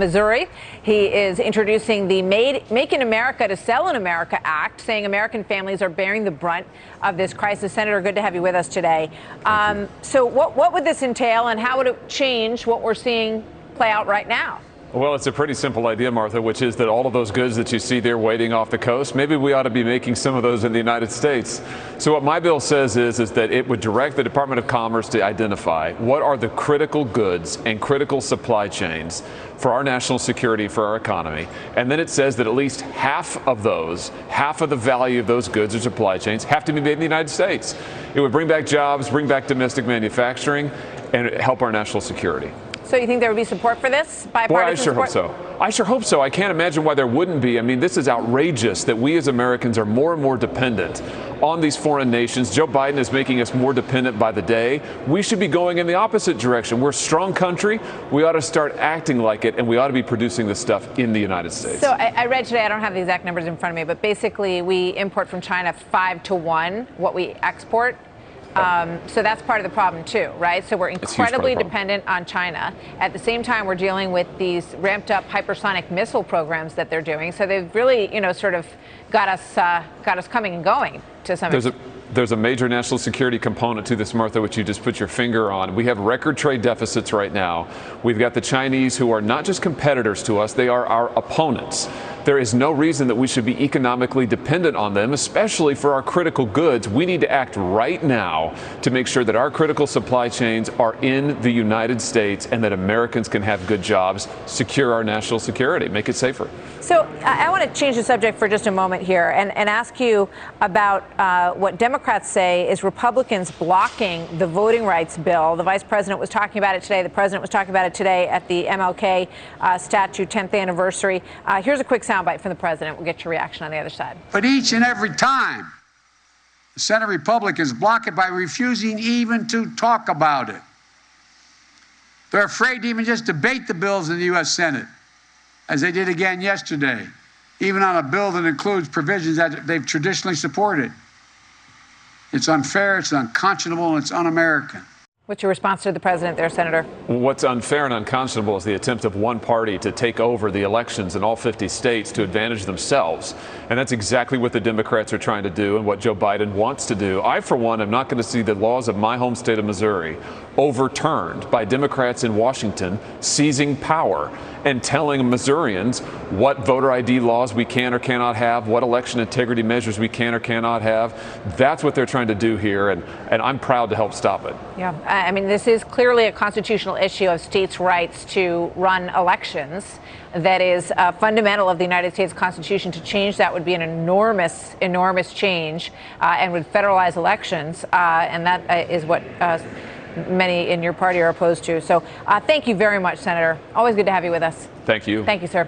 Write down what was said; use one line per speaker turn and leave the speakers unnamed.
Missouri. He is introducing the Make in America to Sell in America Act, saying American families are bearing the brunt of this crisis. Senator, good to have you with us today. So what would this entail, and how would it change what we're seeing play out right now?
Well, it's a pretty simple idea, Martha, which is that all of those goods that you see there waiting off the coast, maybe we ought to be making some of those in the United States. So what my bill says is that it would direct the Department of Commerce to identify what are the critical goods and critical supply chains for our national security, for our economy. And then it says that at least half of the value of those goods or supply chains have to be made in the United States. It would bring back jobs, bring back domestic manufacturing, and help our national security.
So you think there would be support for this?
Boy, I sure hope so. I sure hope so. I can't imagine why there wouldn't be. I mean, this is outrageous that we as Americans are more and more dependent on these foreign nations. Joe Biden is making us more dependent by the day. We should be going in the opposite direction. We're a strong country. We ought to start acting like it, and we ought to be producing this stuff in the United States.
So I read today, I don't have the exact numbers in front of me, but basically we import from China 5 to 1 what we export. So that's part of the problem too, right? So we're incredibly dependent on China. At the same time, we're dealing with these ramped up hypersonic missile programs that they're doing. So they've really, sort of got us coming and going to some extent.
There's a major national security component to this, Martha, which you just put your finger on. We have record trade deficits right now. We've got the Chinese, who are not just competitors to us, they are our opponents. There is no reason that we should be economically dependent on them, especially for our critical goods. We need to act right now to make sure that our critical supply chains are in the United States and that Americans can have good jobs, secure our national security, make it safer.
So I want to change the subject for just a moment here and ask you about what Democrats say is Republicans blocking the voting rights bill. The vice president was talking about it today. The president was talking about it today at the MLK statue 10th anniversary. Here's a quick soundbite from the president. We'll get your reaction on the other side.
But each and every time, the Senate Republicans block it by refusing even to talk about it. They're afraid to even just debate the bills in the U.S. Senate, as they did again yesterday, even on a bill that includes provisions that they've traditionally supported. It's unfair, it's unconscionable, and it's un-American.
What's your response to the president there, Senator?
What's unfair and unconscionable is the attempt of one party to take over the elections in all 50 states to advantage themselves. And that's exactly what the Democrats are trying to do and what Joe Biden wants to do. I, for one, am not going to see the laws of my home state of Missouri overturned by Democrats in Washington seizing power and telling Missourians what voter ID laws we can or cannot have, what election integrity measures we can or cannot have. That's what they're trying to do here, and I'm proud to help stop it.
Yeah, I mean, this is clearly a constitutional issue of states' rights to run elections. That is fundamental of the United States Constitution. To change that would be an enormous, enormous change and would federalize elections. And that is what many in your party are opposed to. So thank you very much, Senator. Always good to have you with us.
Thank you.
Thank you, sir.